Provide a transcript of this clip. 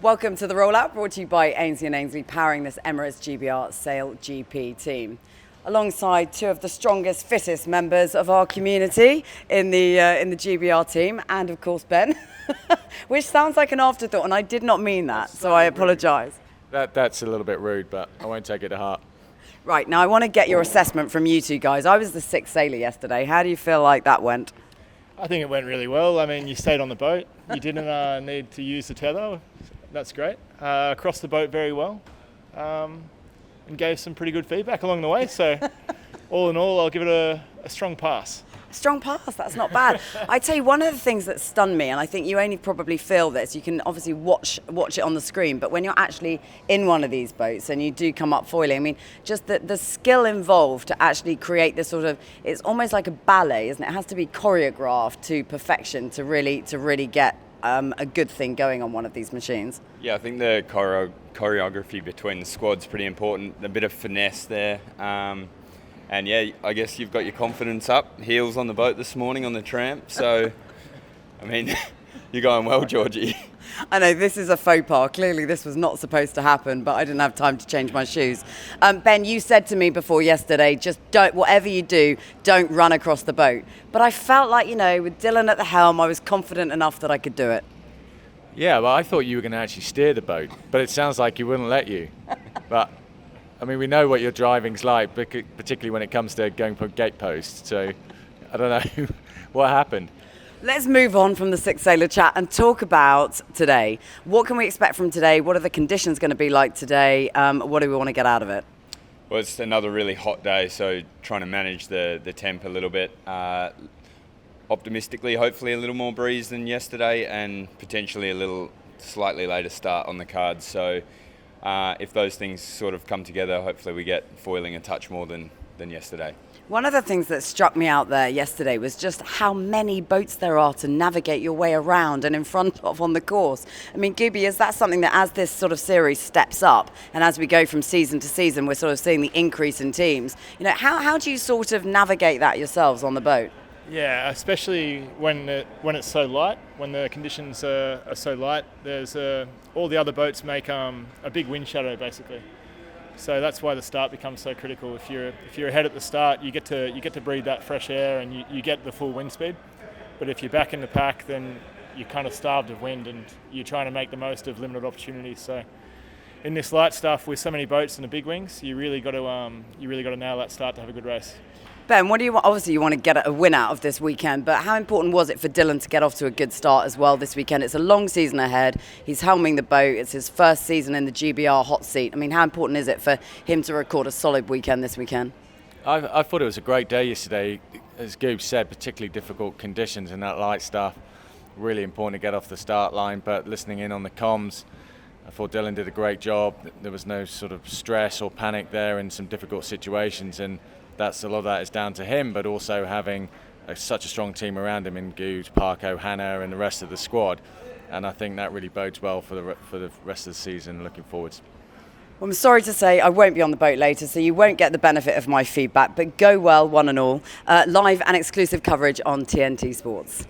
Welcome to the Rollout, brought to you by Ainsley and Ainsley, powering this Emirates GBR Sail GP team. Alongside two of the strongest, fittest members of our community in the GBR team, and of course Ben, which sounds like an afterthought, and I did not mean that, so I apologise. That's a little bit rude, but I won't take it to heart. Right, now I want to get your assessment from you two guys. I was the sixth sailor yesterday. How do you feel like that went? I think it went really well. I mean, you stayed on the boat. You didn't need to use the tether. That's great. Crossed the boat very well, and gave some pretty good feedback along the way. So, all in all, I'll give it a strong pass. Strong pass, that's not bad. I tell you, one of the things that stunned me, and I think you only probably feel this, you can obviously watch it on the screen, but when you're actually in one of these boats and you do come up foiling, I mean, just the skill involved to actually create this sort of, it's almost like a ballet, isn't it? It has to be choreographed to perfection to really get a good thing going on one of these machines. Yeah, I think the choreography between the squad's pretty important. A bit of finesse there. And yeah, I guess you've got your confidence up. Heels on the boat this morning on the tramp. So, I mean, you're going well, Georgie. I know this is a faux pas. Clearly this was not supposed to happen, but I didn't have time to change my shoes. Ben, you said to me before yesterday, just don't, whatever you do, don't run across the boat. But I felt like, with Dylan at the helm, I was confident enough that I could do it. Yeah, well, I thought you were going to actually steer the boat, but it sounds like he wouldn't let you. But, I mean, we know what your driving's like, particularly when it comes to going for gate posts. So, I don't know what happened. Let's move on from the Six Sailor chat and talk about today. What can we expect from today? What are the conditions going to be like today? What do we want to get out of it? Well, it's another really hot day, so trying to manage the temp a little bit. Optimistically, hopefully a little more breeze than yesterday and potentially a little slightly later start on the cards. So if those things sort of come together, hopefully we get foiling a touch more than yesterday. One of the things that struck me out there yesterday was just how many boats there are to navigate your way around and in front of on the course. I mean, Gooby, is that something that as this sort of series steps up and as we go from season to season, we're sort of seeing the increase in teams? How do you sort of navigate that yourselves on the boat? Yeah, especially when it's so light, when the conditions are so light. There's all the other boats make a big wind shadow basically. So that's why the start becomes so critical. If you're ahead at the start, you get to breathe that fresh air and you get the full wind speed. But if you're back in the pack, then you're kind of starved of wind and you're trying to make the most of limited opportunities. So in this light stuff with so many boats and the big wings, you really got to nail that start to have a good race. Ben, what do you want? Obviously, you want to get a win out of this weekend, but how important was it for Dylan to get off to a good start as well this weekend? It's a long season ahead. He's helming the boat. It's his first season in the GBR hot seat. I mean, how important is it for him to record a solid weekend this weekend? I thought it was a great day yesterday. As Goob said, particularly difficult conditions in that light stuff. Really important to get off the start line, but listening in on the comms, I thought Dylan did a great job. There was no sort of stress or panic there in some difficult situations, and a lot of that is down to him, but also having such a strong team around him in Good, Parko, Hannah, and the rest of the squad. And I think that really bodes well for the rest of the season. Looking forwards. Well, I'm sorry to say I won't be on the boat later, so you won't get the benefit of my feedback. But go well, one and all. Live and exclusive coverage on TNT Sports.